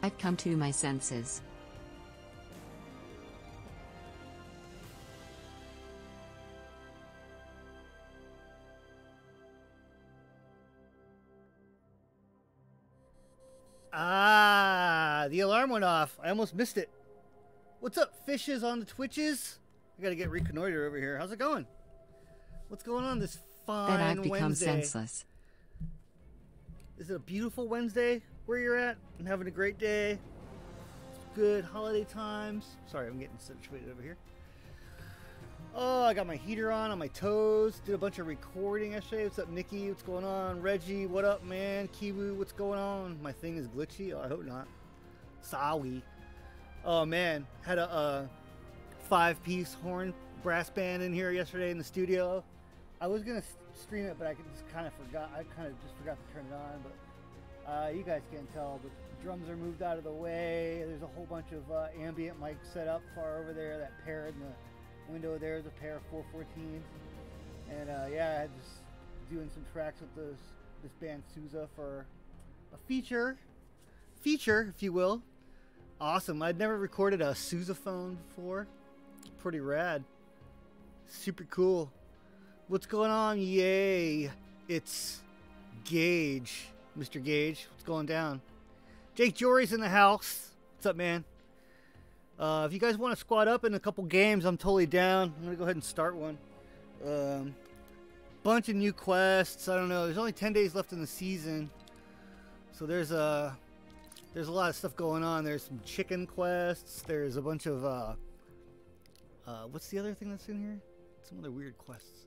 I've come to my senses. Ah, the alarm went off. I almost missed it. What's up, fishes on the Twitches? I gotta get reconnoiter over here. How's it going? What's going on this That I've fine become Wednesday? senseless. Is it a beautiful Wednesday where you're at? And having a great day? Good holiday times? Sorry, I'm getting situated over here. Oh, I got my heater on my toes. Did a bunch of recording yesterday. What's up, Nikki? What's going on? Reggie, what up, man? Kiwu, what's going on? My thing is glitchy? Oh, I hope not. Sorry. Oh, man. Had a 5-piece horn brass band in here yesterday in the studio. I was going to stream it, but I just kind of forgot. I kind of just forgot to turn it on, but you guys can't tell, but the drums are moved out of the way. There's a whole bunch of ambient mics set up far over there. That pair in the window there is a pair of 414s. And yeah, I had just doing some tracks with this band Sousa for a feature, if you will. Awesome. I'd never recorded a sousaphone before. Pretty rad. Super cool. What's going on? Yay. It's Gage. Mr. Gage. What's going down? Jake Jory's in the house. What's up, man? If you guys want to squad up in a couple games, I'm totally down. I'm going to go ahead and start one. Bunch of new quests. I don't know. There's only 10 days left in the season. So there's a lot of stuff going on. There's some chicken quests. There's a bunch of what's the other thing that's in here? Some other weird quests.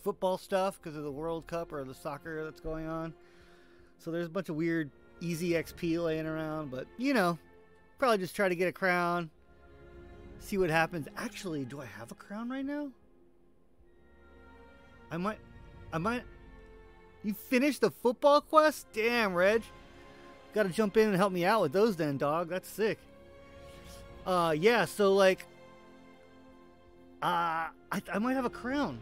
Football stuff because of the World Cup or the soccer that's going on. So there's a bunch of weird easy XP laying around, but you know, probably just try to get a crown. See what happens. Actually, do I have a crown right now? I might. You finished the football quest? Damn, Reg. Gotta jump in and help me out with those then, dog. That's sick. Yeah, so like, I might have a crown.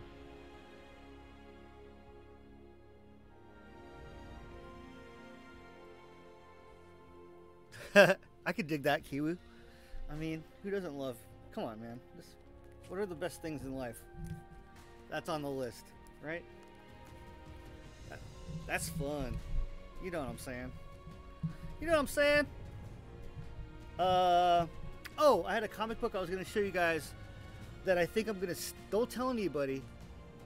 I could dig that, Kiwu. I mean, who doesn't love? Come on, man. What are the best things in life? That's on the list, right? That's fun. You know what I'm saying? You know what I'm saying? Oh, I had a comic book I was going to show you guys that I think I'm going to... Don't tell anybody,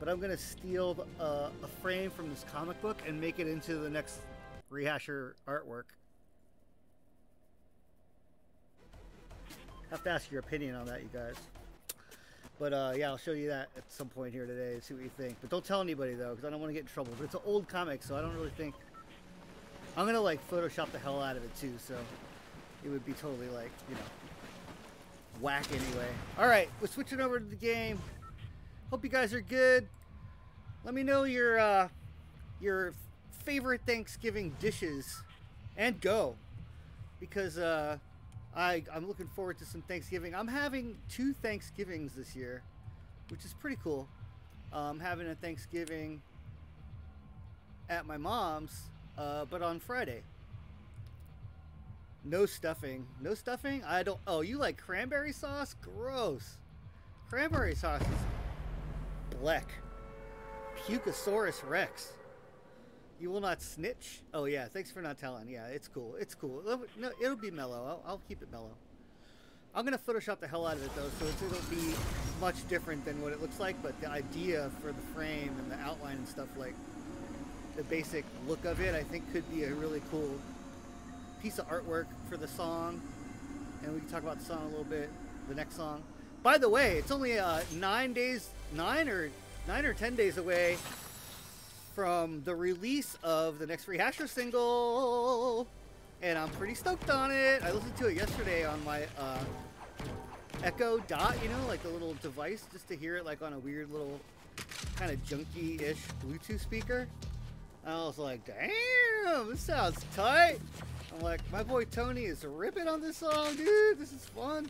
but I'm going to steal a frame from this comic book and make it into the next Rehasher artwork. Have to ask your opinion on that, you guys. But yeah, I'll show you that at some point here today and see what you think. But don't tell anybody though, because I don't want to get in trouble. But it's an old comic, so I don't really think... I'm gonna like Photoshop the hell out of it too, so it would be totally like, you know, whack anyway. All right, we're switching over to the game. Hope you guys are good. Let me know your favorite Thanksgiving dishes and go, because I'm looking forward to some Thanksgiving. I'm having 2 Thanksgivings this year, which is pretty cool. I'm having a Thanksgiving at my mom's, but on Friday. No stuffing. No stuffing? I don't... Oh, you like cranberry sauce? Gross. Cranberry sauce is black. Pucosaurus Rex. You will not snitch? Oh, yeah. Thanks for not telling. Yeah, it's cool. It's cool. No, it'll be mellow. I'll keep it mellow. I'm going to Photoshop the hell out of it, though, so it'll be much different than what it looks like, but the idea for the frame and the outline and stuff, like the basic look of it, I think could be a really cool piece of artwork for the song. And we can talk about the song a little bit, the next song. By the way, it's only 9 or 10 days away from the release of the next Rehasher single, and I'm pretty stoked on it. I listened to it yesterday on my Echo Dot, you know, like the little device, just to hear it like on a weird little kind of junky-ish Bluetooth speaker. And I was like, damn, this sounds tight. I'm like, my boy Tony is ripping on this song, dude. This is fun.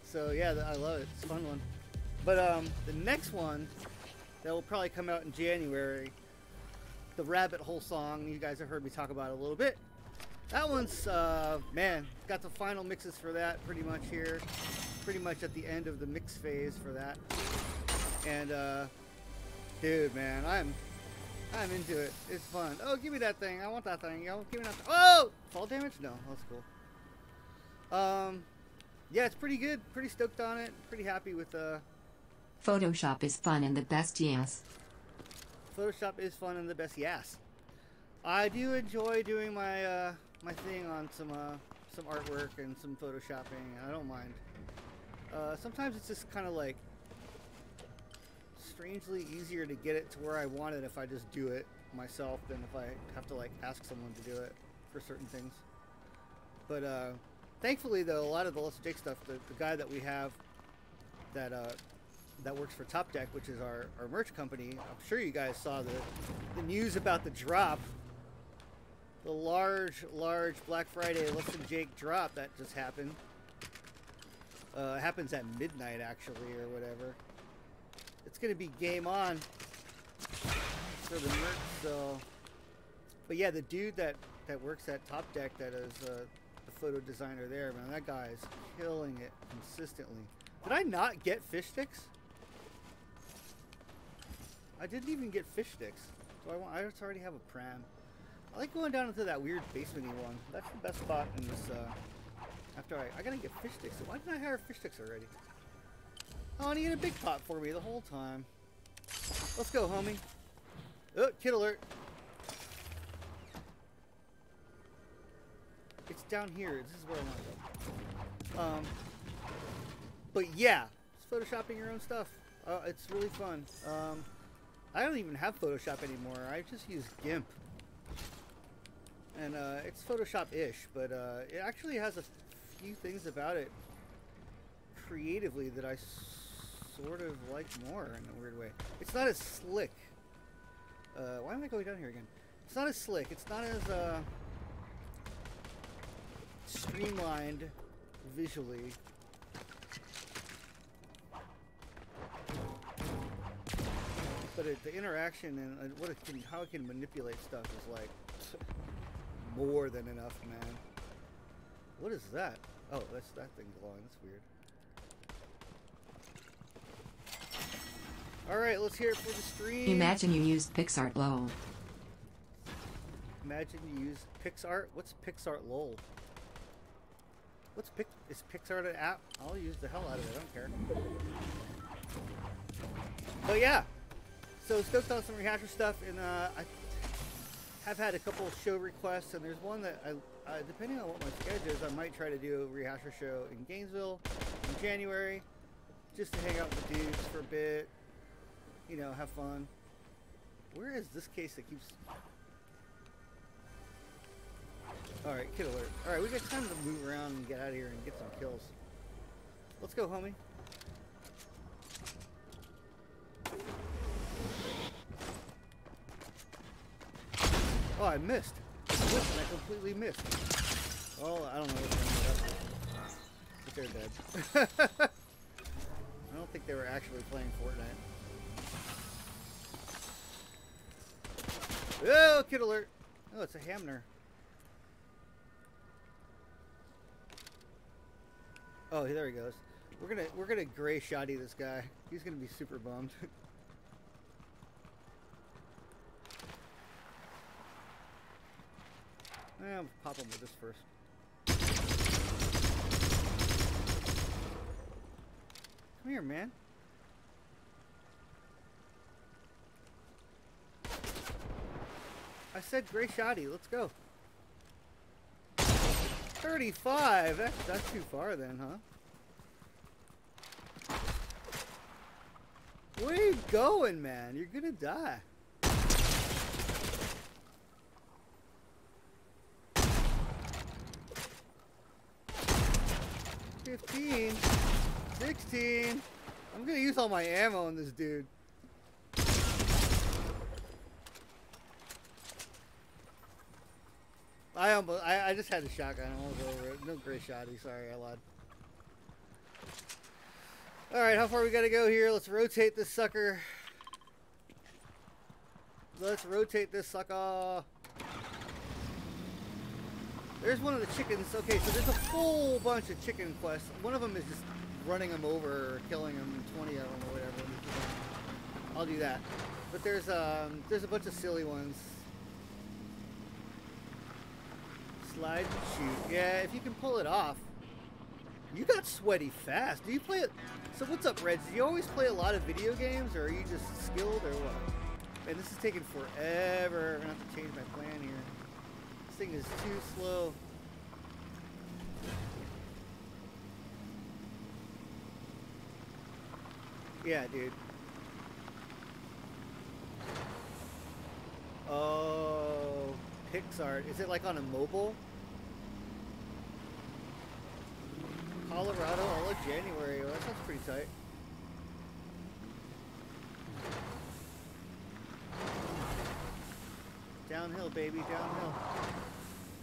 So yeah, I love it. It's a fun one. But the next one that will probably come out in January, the Rabbit Hole song, you guys have heard me talk about it a little bit. That one's, man, got the final mixes for that pretty much here. Pretty much at the end of the mix phase for that. And, dude, man, I'm into it. It's fun. Oh, give me that thing. I want that thing. Yo, give me that thing. Oh! Fall damage? No, that's cool. Yeah, it's pretty good. Pretty stoked on it. Pretty happy with, Photoshop is fun and the best, yes. Photoshop is fun and the best, yes. I do enjoy doing my, my thing on some artwork and some photoshopping. I don't mind. Sometimes it's just kind of like strangely easier to get it to where I want it if I just do it myself than if I have to like ask someone to do it for certain things. But thankfully, though, a lot of the Let's Jake stuff, the guy that we have that that works for Top Deck, which is our merch company, I'm sure you guys saw the news about the drop. The large Black Friday Let's Jake drop that just happened. Happens at midnight, actually, or whatever. It's going to be game on for the merch, so... But yeah, the dude that works at Top Deck, that is the photo designer there, man, that guy is killing it consistently. Did I not get fish sticks? I didn't even get fish sticks. So I just already have a pram. I like going down into that weird basement-y one. That's the best spot in this, after I gotta get fish sticks. Why didn't I hire fish sticks already? Oh, and he had a big pot for me the whole time. Let's go, homie. Oh, kid alert. It's down here. This is where I want to go. But yeah, it's photoshopping your own stuff. It's really fun. I don't even have Photoshop anymore. I just use GIMP. And it's Photoshop-ish, but it actually has a few things about it creatively that I sort of like more in a weird way. It's not as slick. Why am I going down here again? It's not as slick. It's not as streamlined visually. But the interaction and how it can manipulate stuff is like more than enough, man. What is that? Oh, that thing glowing. That's weird. All right, let's hear it for the stream. Imagine you used PixArt LOL. Imagine you use PixArt. What's PixArt LOL? Is PixArt an app? I'll use the hell out of it. I don't care. But yeah. So stoked on some Rehasher stuff, and I have had a couple show requests, and there's one that I depending on what my schedule is, I might try to do a Rehasher show in Gainesville in January, just to hang out with the dudes for a bit, you know, have fun. Where is this case that keeps... Alright, kid alert. Alright, we got time to move around and get out of here and get some kills. Let's go, homie. Oh, I missed. I missed and I completely missed. Oh, I don't know what's going on. But they're dead. I don't think they were actually playing Fortnite. Oh, kid alert. Oh, it's a Hamner. Oh, there he goes. We're gonna gray shoddy this guy. He's gonna be super bummed. I'll pop him with this first. Come here, man. I said gray shoddy. Let's go. 35. That's too far then, huh? Where are you going, man? You're gonna die. $15, $16. I'm gonna use all my ammo on this dude. I just had a shotgun. I won't go over it. No gray shotty. Sorry, I lied. All right, how far we gotta go here? Let's rotate this sucker. Let's rotate this sucker. There's one of the chickens. Okay, so there's a whole bunch of chicken quests. One of them is just running them over or killing them, 20 of them or whatever. I'll do that. But there's a bunch of silly ones. Slide and shoot. Yeah, if you can pull it off. You got sweaty fast. Do you play it? So what's up, Reds? Do you always play a lot of video games, or are you just skilled, or what? Man, this is taking forever. I'm gonna have to change my plan here. This thing is too slow. Yeah, dude. Oh, PixArt. Is it like on a mobile? Colorado all of January. Oh, that sounds pretty tight. Downhill, baby, downhill.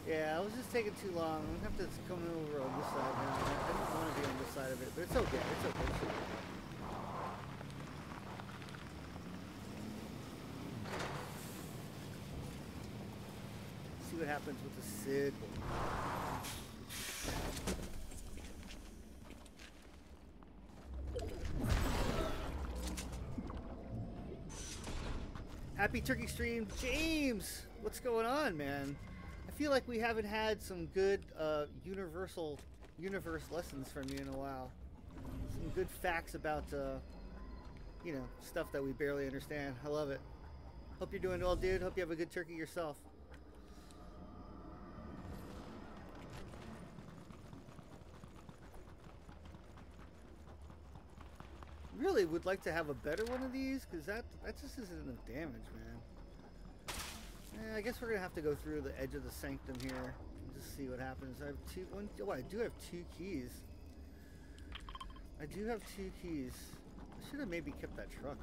Yeah, I was just taking too long. I'm gonna have to come over on this side now. I don't want to be on this side of it, but it's okay. It's okay. See what happens with the Sid. Happy Turkey Stream, James! What's going on, man? I feel like we haven't had some good universal universe lessons from you in a while. Some good facts about, you know, stuff that we barely understand. I love it. Hope you're doing well, dude. Hope you have a good turkey yourself. Really would like to have a better one of these, because that just isn't enough damage, man. I guess we're gonna have to go through the edge of the sanctum here and just see what happens. I have I do have 2 keys. I do have 2 keys. I should have maybe kept that truck.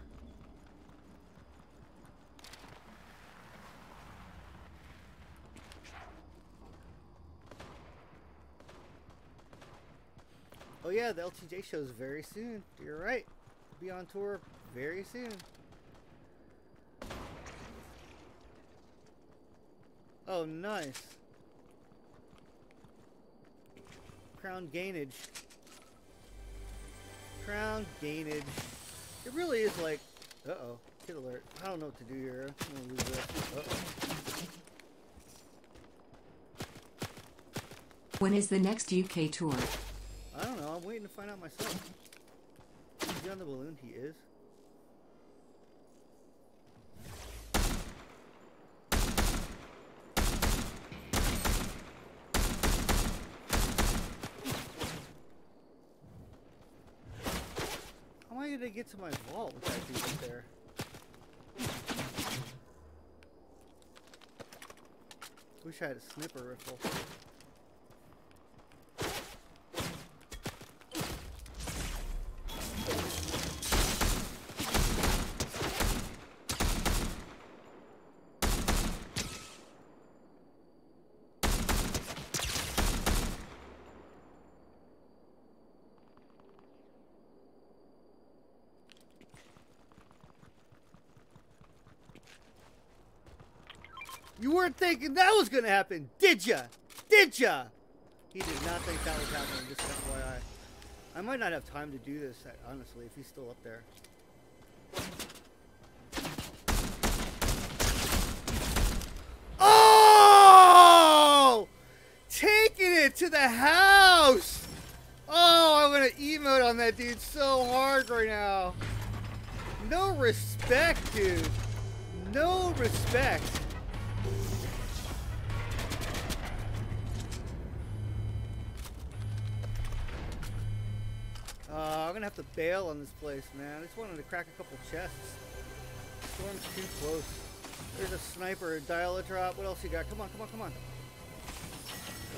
Oh yeah, the LTJ show is very soon. You're right. Be on tour very soon. Oh, nice. Crown gainage. Crown gainage. It really is like... Uh-oh. Kid alert. I don't know what to do here. I'm gonna lose this. Uh-oh. When is the next UK tour? I don't know. I'm waiting to find out myself. Is he on the balloon? He is. How am I going to get to my vault with that dude up there? Wish I had a sniper rifle. You weren't thinking that was gonna happen, did ya? Did ya? He did not think that was happening, just FYI. I might not have time to do this, honestly, if he's still up there. Oh! Taking it to the house! Oh, I'm gonna emote on that dude so hard right now. No respect, dude. No respect. I'm gonna have to bail on this place, man. I just wanted to crack a couple chests. Storm's too close. There's a sniper, a dial-a-drop. What else you got? Come on, come on, come on.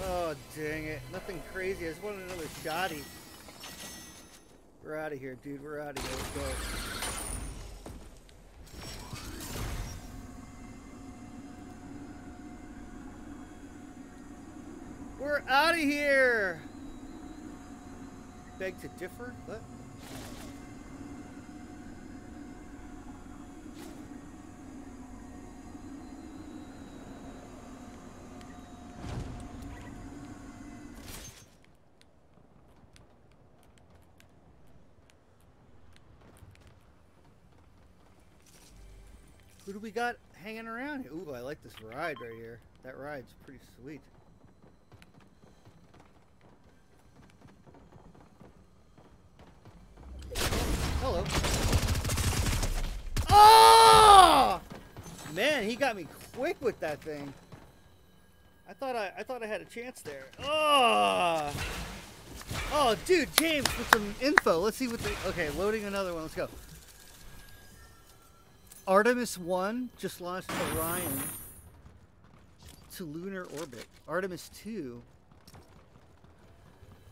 Oh, dang it. Nothing crazy. I just wanted another shotty. We're out of here, dude. We're out of here. Let's go. We're out of here! Beg to differ? What? Who do we got hanging around here? Ooh, I like this ride right here. That ride's pretty sweet. Hello. Oh! Man, he got me quick with that thing. I thought I had a chance there. Oh! Oh, dude, James, with some info. Let's see what the... Okay, loading another one. Let's go. Artemis 1 just launched Orion to lunar orbit. Artemis 2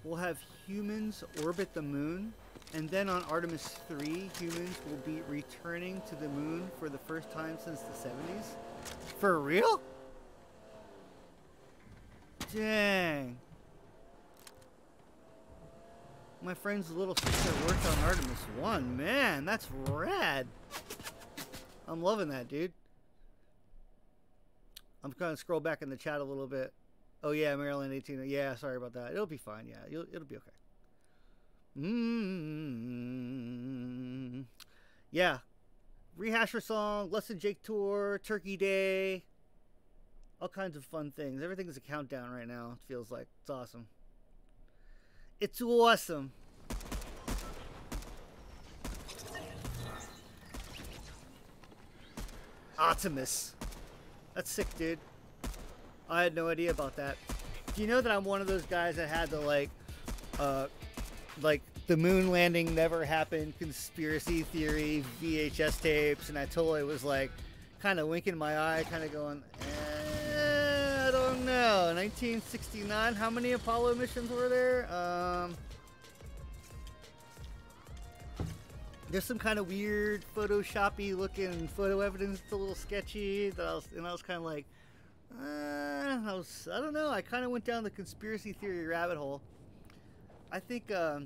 will have humans orbit the moon. And then on Artemis 3, humans will be returning to the moon for the first time since the 70s. For real? Dang. My friend's little sister worked on Artemis 1. Man, that's rad. I'm loving that, dude. I'm going to scroll back in the chat a little bit. Oh, yeah, Maryland 18. Yeah, sorry about that. It'll be fine. Yeah, it'll be okay. Yeah. Rehasher song, Less Than Jake tour, Turkey Day. All kinds of fun things. Everything is a countdown right now, it feels like. It's awesome. It's awesome. Optimus. That's sick, dude. I had no idea about that. Do you know that I'm one of those guys that had to like the moon landing never happened conspiracy theory VHS tapes, and I totally was like kind of winking my eye, kind of going, I don't know. 1969, how many Apollo missions were there? There's some kind of weird Photoshoppy looking photo evidence. It's a little sketchy. That I was kind of like, I don't know. I kind of went down the conspiracy theory rabbit hole. I think, I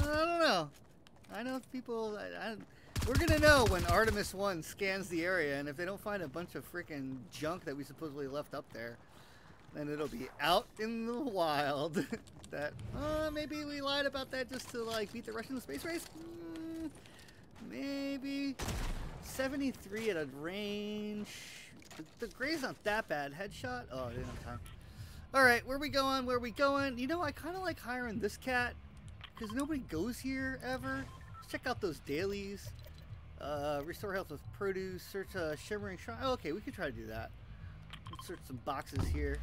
don't know. I know people, we're going to know when Artemis 1 scans the area, and if they don't find a bunch of freaking junk that we supposedly left up there, then it'll be out in the wild that, maybe we lied about that just to, like, beat the Russian space race? Maybe. 73 at a range. The gray's not that bad. Headshot? Oh, I didn't have time. Alright, where we going? Where we going? You know, I kind of like hiring this cat because nobody goes here ever. Let's check out those dailies. Restore health with produce. Search shimmering shrine. Oh, okay, we could try to do that. Let's search some boxes here.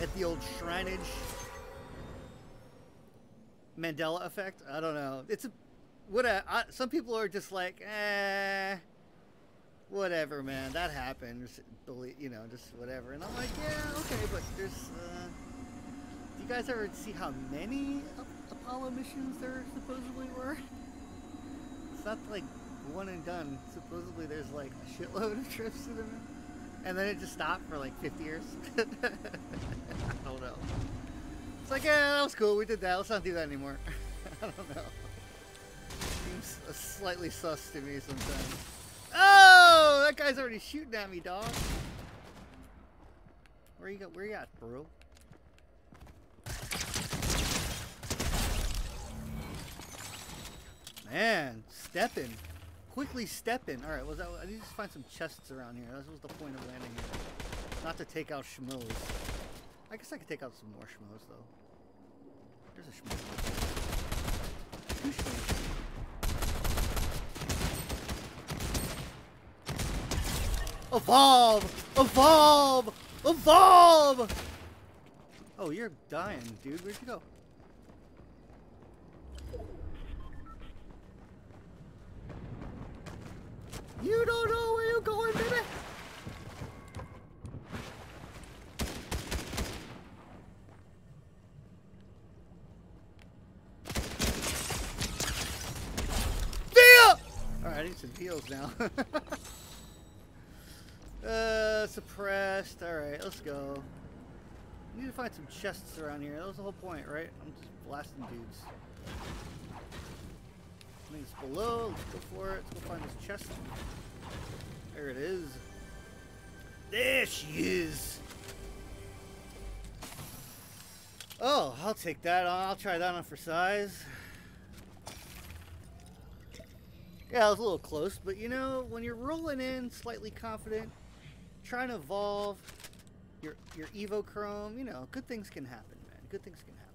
At the old shrinage. Mandela effect? I don't know. It's a... some people are just like, whatever, man, that happened, you know, just whatever. And I'm like, yeah, okay, but there's, do you guys ever see how many Apollo missions there supposedly were? It's not like one and done. Supposedly there's like a shitload of trips to the moon. And then it just stopped for like 50 years. I don't know. It's like, yeah, that was cool, we did that, let's not do that anymore. I don't know. Seems slightly sus to me sometimes. Oh, that guy's already shooting at me, dog. Where you at, bro? Man, stepping. Quickly stepping. Alright, I need to find some chests around here. That was the point of landing here. Not to take out schmoes. I guess I could take out some more schmoes, though. There's a schmo. 2 schmoes. Evolve! Evolve! Evolve! Oh, you're dying, dude. Where'd you go? You don't know where you're going, baby! Alright, I need some heals now. Suppressed. Alright, let's go. We need to find some chests around here. That was the whole point, right? I'm just blasting dudes. I think it's below. Let's go for it. Let's go find this chest. There it is. There she is. Oh, I'll take that on. I'll try that on for size. Yeah, I was a little close, but you know, when you're rolling in slightly confident, trying to evolve your Evo Chrome, you know, good things can happen, man. Good things can happen.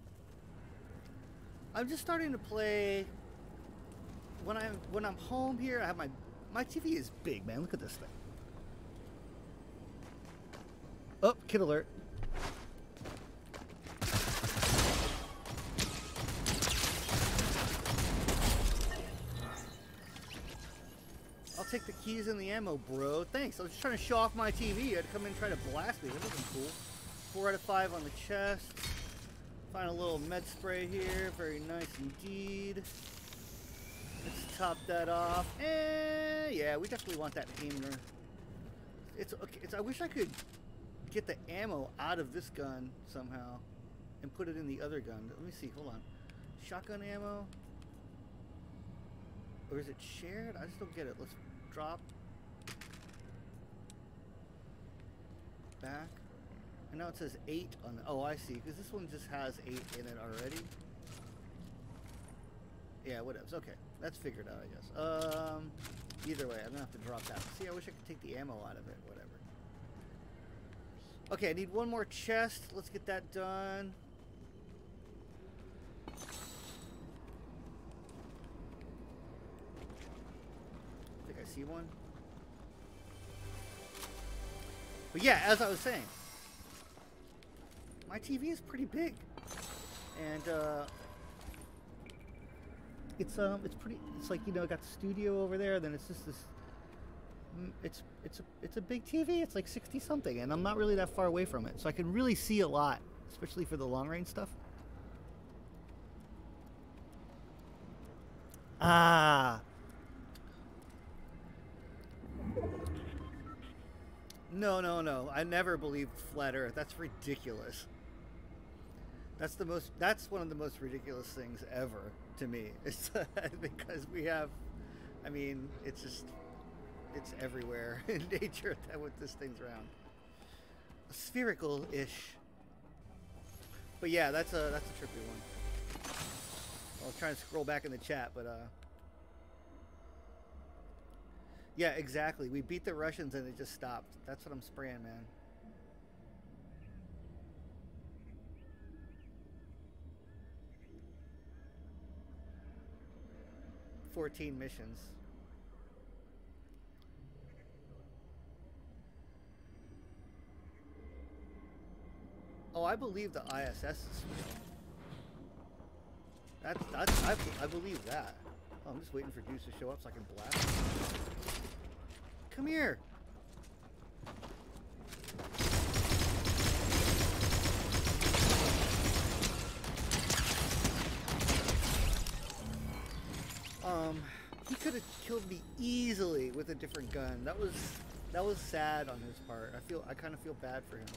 I'm just starting to play when I'm home here. I have my TV is big, man. Look at this thing. Oh, kid alert. I'll take the keys and the ammo, bro. Thanks. I was just trying to show off my TV. You had to come in and try to blast me. That wasn't cool. 4 out of 5 on the chest. Find a little med spray here. Very nice indeed. Let's top that off. And yeah, we definitely want that Hammer. It's okay. I wish I could get the ammo out of this gun somehow and put it in the other gun. Let me see. Hold on. Shotgun ammo. Or is it shared? I just don't get it. Let's drop. Back. And now it says 8 on the... Oh, I see. Because this one just has 8 in it already. Yeah, whatever. Okay. That's figured out, I guess. Either way, I'm going to have to drop that. See, I wish I could take the ammo out of it. Whatever. Okay, I need one more chest. Let's get that done. I think I see one. But yeah, as I was saying, my TV is pretty big, and it's pretty. It's like, you know, I got the studio over there. Then it's just this. It's a big TV. It's like 60 something, and I'm not really that far away from it, so I can really see a lot, especially for the long range stuff. Ah. No, no, no. I never believed flat Earth. That's ridiculous. That's one of the most ridiculous things ever to me. It's because we have, I mean, it's everywhere in nature that with this thing's around. Spherical-ish. But yeah, that's a trippy one. I was trying to scroll back in the chat, but yeah, exactly. We beat the Russians and it just stopped. That's what I'm spraying, man. "14 missions. Oh, I believe the ISS is real. I believe that. Oh, I'm just waiting for Deuce to show up so I can blast him. Come here. He could have killed me easily with a different gun. That was sad on his part. I kind of feel bad for him.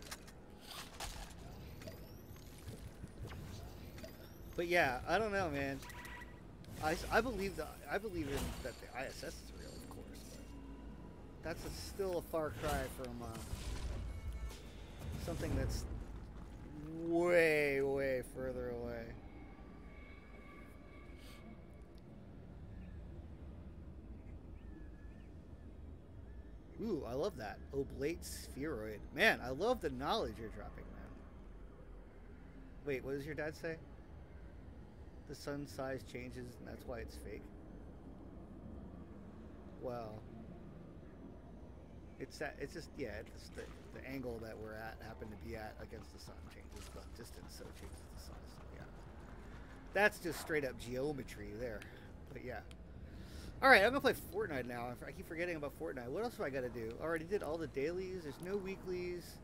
But yeah, I don't know, man. I believe that the ISS is real, of course. But that's still a far cry from something that's way, way further away. Ooh, I love that. Oblate spheroid. Man, I love the knowledge you're dropping, man. Wait, what does your dad say? The sun size changes, and that's why it's fake. Well, it's just the angle that we're at, happen to be at against the sun changes the distance, so it changes the size. So yeah, that's just straight up geometry there. But yeah. All right, I'm gonna play Fortnite now. I keep forgetting about Fortnite. What else do I gotta do? Already did all the dailies. There's no weeklies,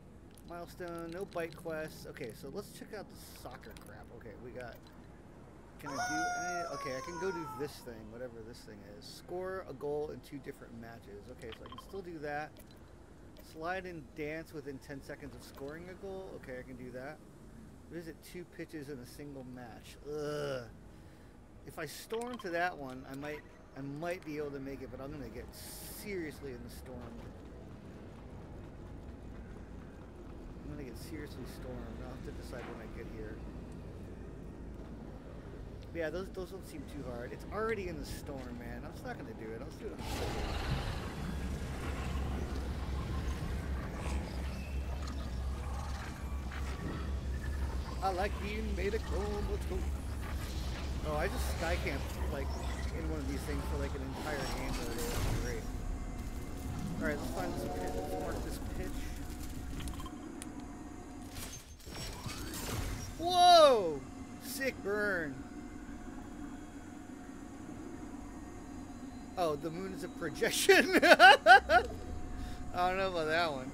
milestone, no bike quests. Okay, so let's check out the soccer crap. Okay, we got. Can I do any? Okay, I can go do this thing, whatever this thing is. Score a goal in 2 different matches. Okay, so I can still do that. Slide and dance within 10 seconds of scoring a goal. Okay, I can do that. Visit 2 pitches in a single match. Ugh. If I storm to that one, I might be able to make it, but I'm gonna get seriously in the storm. I'm gonna get seriously stormed. I'll have to decide when I get here. Yeah, those don't seem too hard. It's already in the storm, man. I'm just not gonna do it. I'll just do it on the surface. I like being made of gold. Let's go. Oh, I just sky camped like in one of these things for like an entire game the other day. That's great. All right, let's find this pitch. Let's mark this pitch. Whoa! Sick burn. Oh, the moon is a projection. I don't know about that one.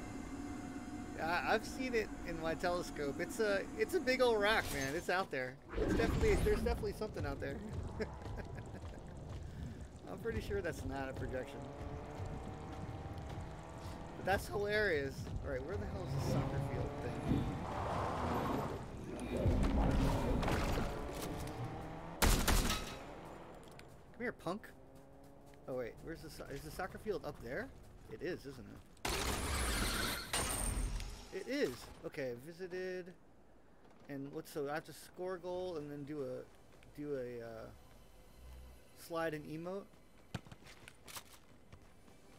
I've seen it in my telescope. It's a big old rock, man. It's out there. There's definitely something out there. I'm pretty sure that's not a projection. But that's hilarious. All right, where the hell is the soccer field thing? Come here, punk. Oh wait, is the soccer field up there? It is, isn't it? It is. Okay, visited. And so I have to score a goal and then do a slide and emote.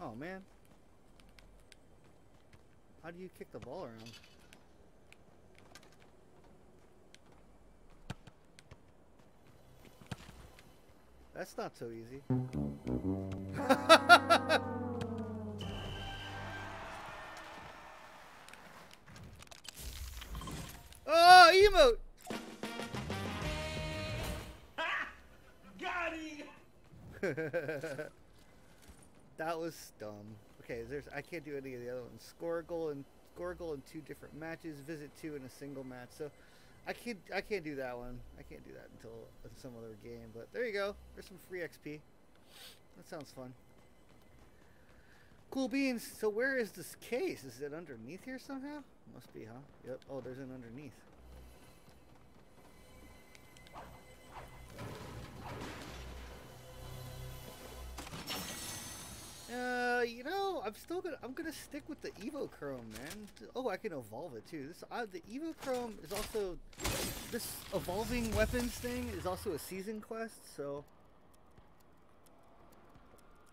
Oh man. How do you kick the ball around? That's not so easy. Oh, emote! Got him! That was dumb. Okay, I can't do any of the other ones. Score a goal in 2 different matches. Visit 2 in a single match. So I can't do that one. I can't do that until some other game. But there you go. There's some free XP. That sounds fun. Cool beans. So where is this case? Is it underneath here somehow? Must be, huh? Yep. Oh, there's an underneath. You know, I'm gonna stick with the Evochrome, man. Oh, I can evolve it too. The Evochrome is also, this evolving weapons thing is also a season quest, so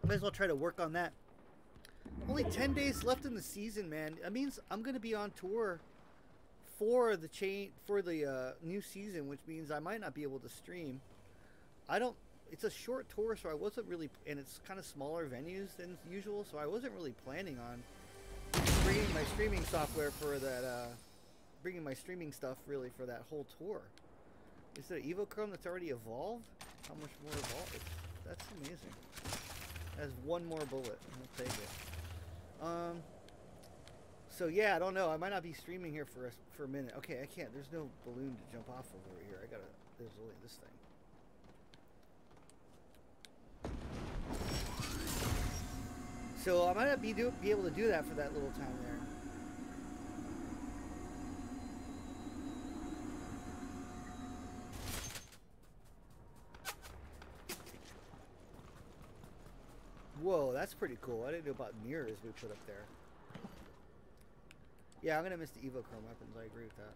I might as well try to work on that. Only 10 days left in the season, man. That means I'm gonna be on tour for the new season, which means I might not be able to stream. It's a short tour, so I wasn't really, and it's kind of smaller venues than usual, so I wasn't really planning on bringing my streaming software for that, bringing my streaming stuff really for that whole tour. Is it an Evochrome that's already evolved? How much more evolved? That's amazing. It has 1 more bullet. I'll take it. So yeah, I don't know. I might not be streaming here for a minute. Okay, I can't. There's no balloon to jump off of over here. There's only this thing. So I might not be able to do that for that little time there. Whoa, that's pretty cool. I didn't know about mirrors we put up there. Yeah, I'm gonna miss the Evochrome weapons. I agree with that.